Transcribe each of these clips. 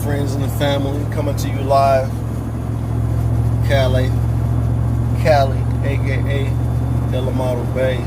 friends and the family, coming to you live. Cali, aka Delamado Bay.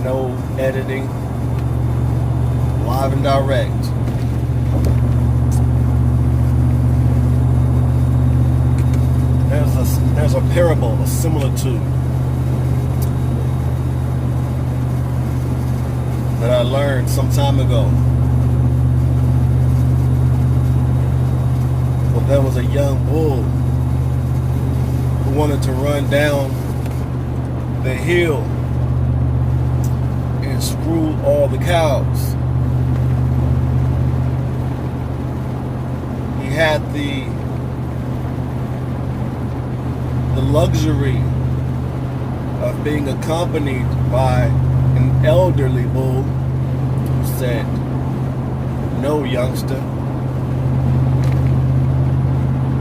No editing, live and direct. There's a parable, a similitude that I learned some time ago. Well, there was a young bull who wanted to run down the hill and screw all the cows. He had the luxury of being accompanied by an elderly bull who said, "No, youngster,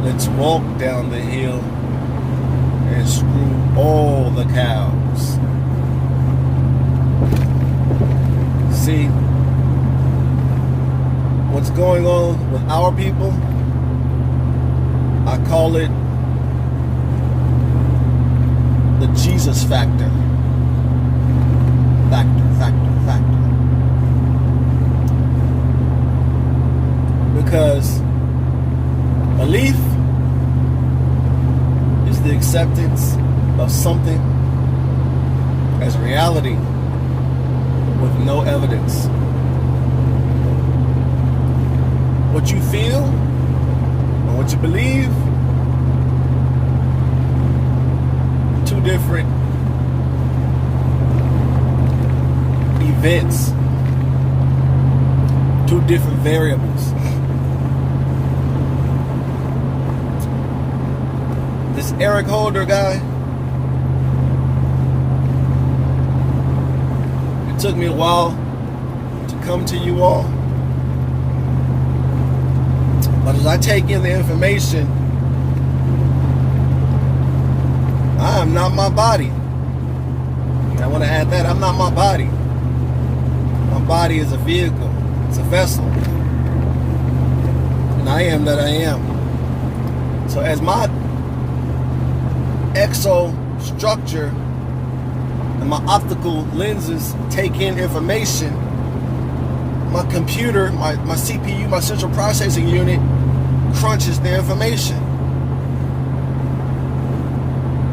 let's walk down the hill and screw all the cows." See, what's going on with our people, I call it the Jesus factor. Factor. Because belief is the acceptance of something as reality with no evidence. What you feel and what you believe, two different events, two different variables. This Eric Holder guy, it took me a while to come to you all, but as I take in the information, I am not my body. I want to add that I'm not my body. My body is a vehicle. It's a vessel. And I am that I am. So as my exostructure and my optical lenses take in information, my computer, my CPU, my central processing unit crunches the information.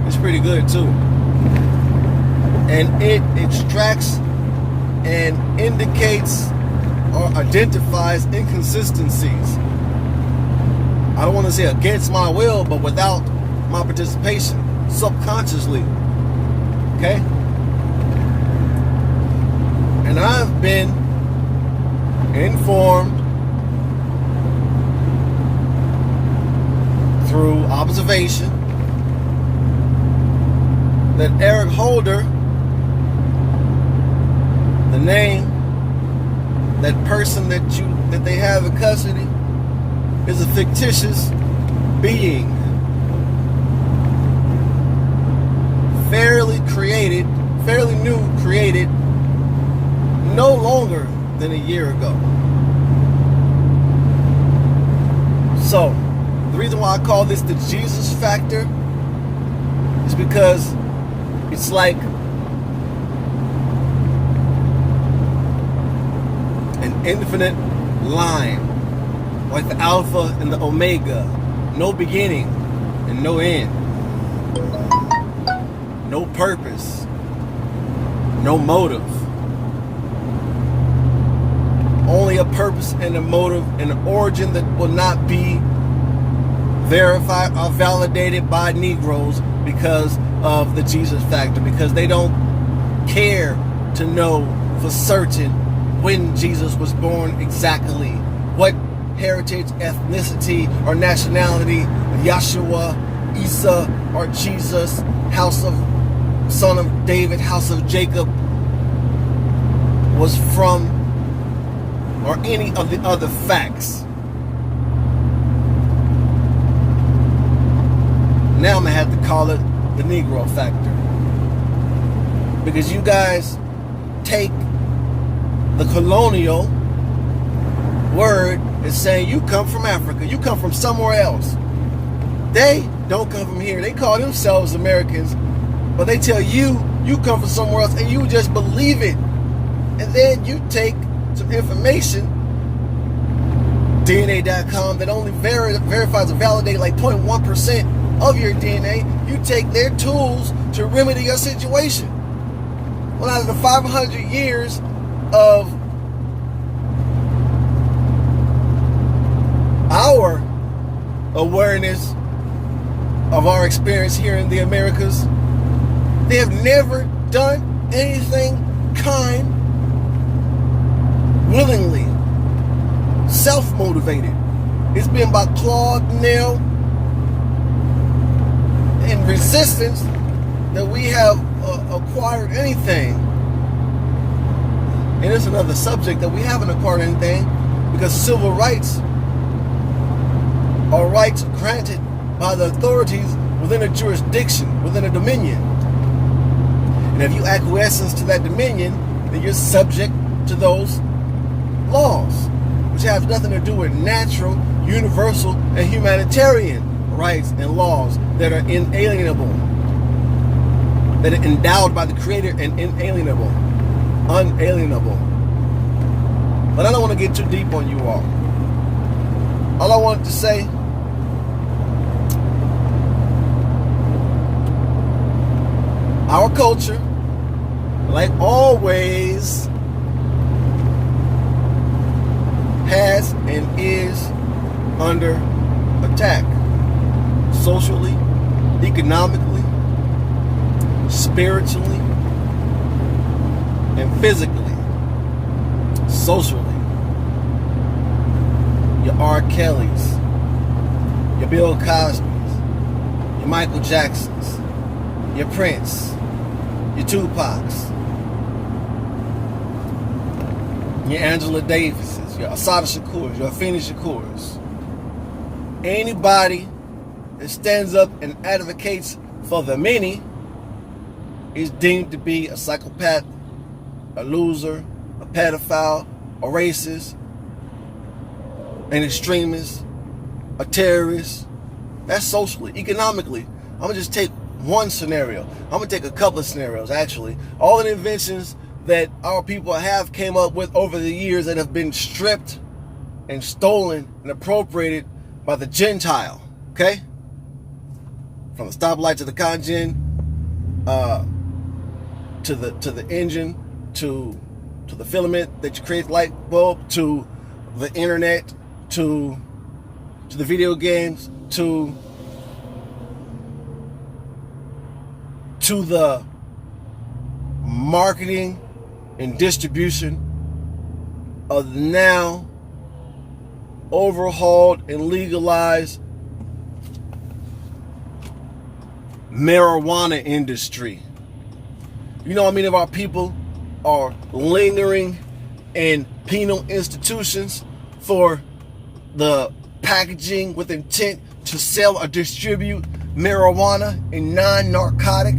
It's pretty good too. And it extracts and indicates or identifies inconsistencies. I don't want to say against my will, but without my participation, subconsciously. Okay? And I've been informed through observation that Eric Holder, the name, that person that they have in custody, is a fictitious being, fairly new, created no longer than a year ago. So, the reason why I call this the Jesus factor is because it's like an infinite line, like the Alpha and the Omega, no beginning and no end, no purpose, no motive, only a purpose and a motive and an origin that will not be verified or validated by Negroes because of the Jesus factor, because they don't care to know for certain when Jesus was born exactly, what heritage, ethnicity, or nationality Yahshua, Isa, or Jesus, son of David, house of Jacob, was from, or any of the other facts. Now I'm gonna have to call it the Negro factor, because you guys take the colonial word is saying you come from Africa, you come from somewhere else. They don't come from here. They call themselves Americans, but they tell you you come from somewhere else, and you just believe it. And then you take some information, DNA.com, that only verifies and validates like 0.1% of your DNA. You take their tools to remedy your situation. Well, out of the 500 years of our awareness of our experience here in the Americas, they have never done anything kind, willingly, self-motivated. It's been by claw, nail, and resistance that we have acquired anything. And it's another subject that we haven't acquired anything, because civil rights are rights granted by the authorities within a jurisdiction, within a dominion. And if you acquiesce to that dominion, then you're subject to those laws, which have nothing to do with natural, universal, and humanitarian rights and laws that are inalienable, that are endowed by the Creator and unalienable. But I don't want to get too deep on you all. All I wanted to say, our culture, like always, has and is under attack. Socially, economically, spiritually, and physically. Socially, your R. Kellys, your Bill Cosbys, your Michael Jacksons, your Prince, your Tupacs, your Angela Davises, your Assata Shakurs, your Afeni Shakurs. Anybody that stands up and advocates for the many is deemed to be a psychopath, a loser, a pedophile, a racist, an extremist, a terrorist. That's socially. Economically, I'm going to just take one scenario. I'm going to take a couple of scenarios, actually. All the inventions that our people have came up with over the years that have been stripped and stolen and appropriated by the Gentile, okay? From the stoplight to the congen, to the engine, to the filament that you create light bulb, to the internet, to the video games, to the marketing and distribution of the now overhauled and legalized marijuana industry. You know how many of our people are lingering in penal institutions for the packaging with intent to sell or distribute marijuana and non-narcotic?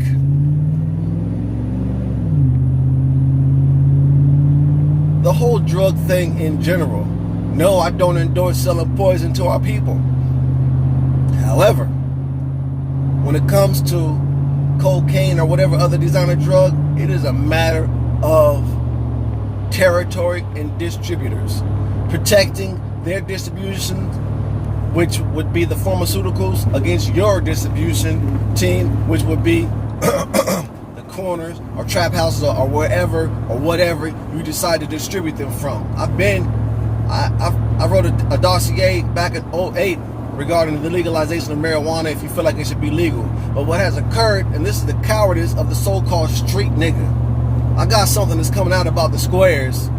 The whole drug thing in general. No, I don't endorse selling poison to our people. However, when it comes to cocaine or whatever other designer drug, it is a matter of territory and distributors protecting their distribution, which would be the pharmaceuticals, against your distribution team, which would be the corners or trap houses or wherever or whatever you decide to distribute them from. I wrote a dossier back in 2008 regarding the legalization of marijuana if you feel like it should be legal. But what has occurred, and this is the cowardice of the so-called street nigga. I got something that's coming out about the squares.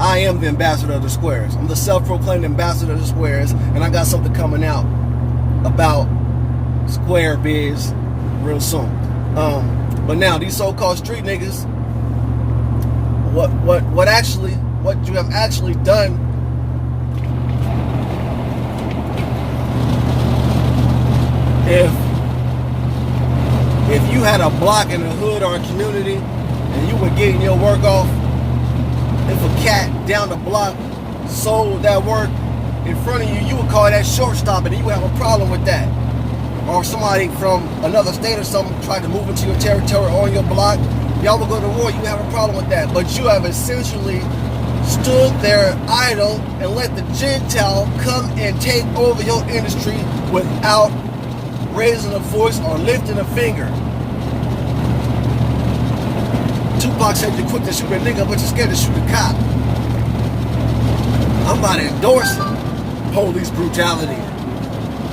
I am the ambassador of the squares. I'm the self-proclaimed ambassador of the squares, and I got something coming out about square biz real soon. But now these so-called street niggas, what you have actually done if you had a block in a hood or a community and you were getting your work off if a cat down the block sold that work in front of you, you would call that shortstop, and you would have a problem with that. Or if somebody from another state or something tried to move into your territory or on your block, y'all would go to war, you would have a problem with that. But you have essentially stood there idle and let the Gentile come and take over your industry without raising a voice or lifting a finger. Tupac said you're quick to shoot a nigga, but you're scared to shoot a cop. I'm not endorsing police brutality.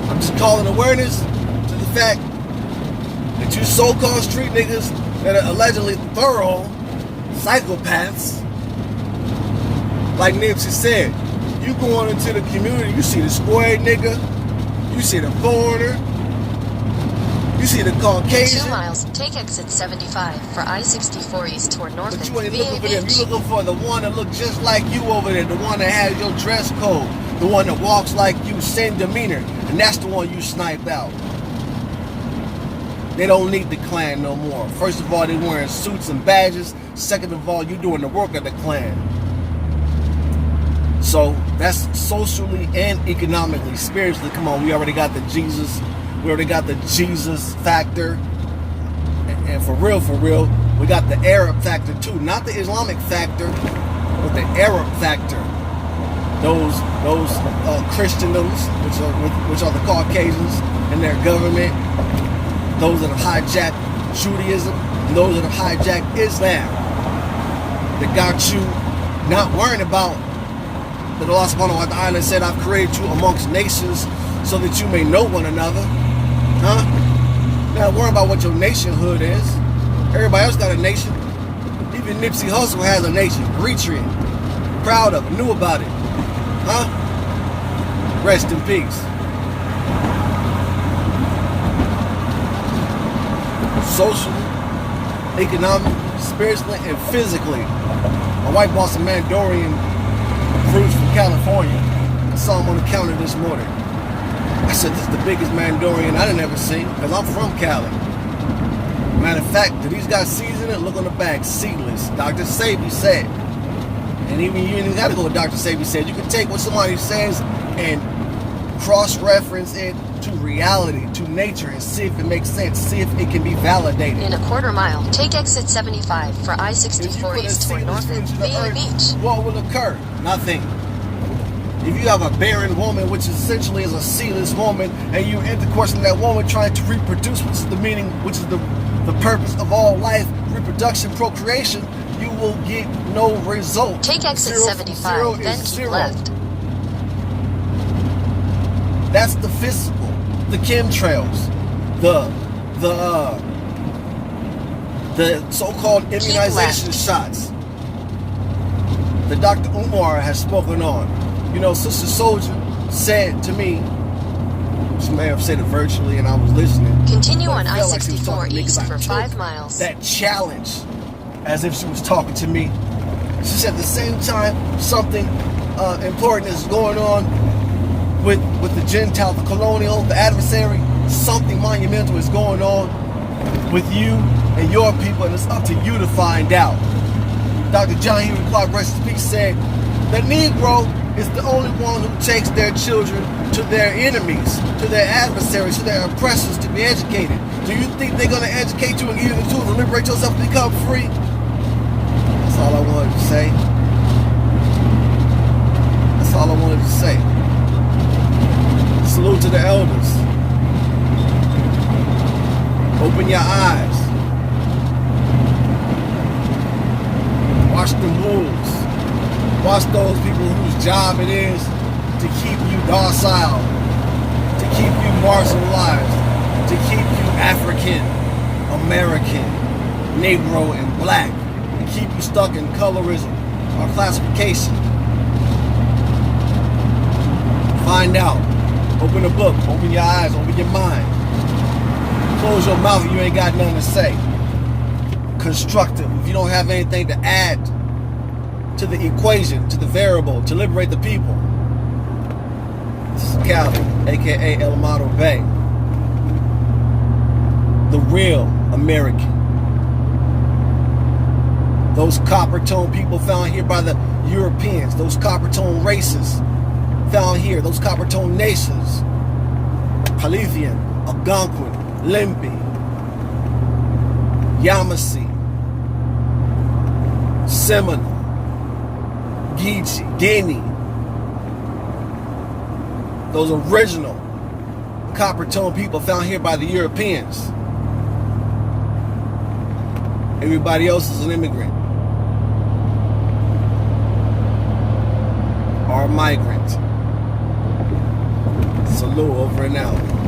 I'm just calling awareness to the fact that you so-called street niggas that are allegedly thorough psychopaths, like Nipsey said, you going into the community, you see the square nigga, you see the foreigner, you see the Caucasian. 2 miles, take exit 75 for I-64 east toward North. But you ain't looking for them. You looking for the one that look just like you over there, the one that has your dress code, the one that walks like you, same demeanor, and that's the one you snipe out. They don't need the Klan no more. First of all, they wearing suits and badges. Second of all, you doing the work of the Klan. So that's socially and economically, spiritually. Come on, we already got the Jesus. We already got the Jesus factor. And for real, we got the Arab factor too. Not the Islamic factor, but the Arab factor. Those Christians, which are the Caucasians and their government. Those that have hijacked Judaism. And those that have hijacked Islam. That got you not worrying about that Allah subhanahu wa ta'ala said, I've created you amongst nations so that you may know one another. Huh? Not worry about what your nationhood is. Everybody else got a nation. Even Nipsey Hussle has a nation. Eritrean. Proud of it. Knew about it. Huh? Rest in peace. Socially, economically, spiritually, and physically. My wife bought some Mandalorian fruits from California. I saw them on the counter this morning. I said, this is the biggest Mandalorian I done ever seen, because I'm from Cali. Matter of fact, do these guys season it? Look on the bag, seedless. Dr. Sabi said. And even you ain't got to go with Dr. Sabi said. You can take what somebody says and cross-reference it to reality, to nature, and see if it makes sense, see if it can be validated. In a quarter mile, take exit 75 for I-64 east toward North Bay Beach. What will occur? Nothing. If you have a barren woman, which essentially is a seedless woman, and you're intercoursing that woman trying to reproduce, which is the meaning, which is the purpose of all life, reproduction, procreation, you will get no result. Take exit 75, then keep left. That's the physical, the chemtrails, the so-called immunization shots that Dr. Umar has spoken on. You know, Sister Soldier said to me, she may have said it virtually and I was listening. Continue on I-64 east for 5 miles. That challenge, as if she was talking to me. She said at the same time, something important is going on with the Gentile, the colonial, the adversary. Something monumental is going on with you and your people, and it's up to you to find out. Dr. John Henry Clark, rest in peace, said, the Negro is the only one who takes their children to their enemies, to their adversaries, to their oppressors to be educated. Do you think they're going to educate you and give you the tools to liberate yourself to become free? That's all I wanted to say. That's all I wanted to say. Salute to the elders. Open your eyes. Watch the wolves. Watch those people whose job it is to keep you docile, to keep you marginalized, to keep you African, American, Negro, and black, and keep you stuck in colorism or classification. Find out. Open a book. Open your eyes. Open your mind. Close your mouth if you ain't got nothing to say. Constructive. If you don't have anything to add to the equation, to the variable, to liberate the people. This is Cali, aka El Amado Bay. The real American. Those copper-toned people found here by the Europeans. Those copper-toned races found here. Those copper-toned nations. Palithian, Algonquin, Limpi, Yamasee, Seminole, Geechee, Guinea. Those original copper-toned people found here by the Europeans. Everybody else is an immigrant or a migrant. Salute, over and out.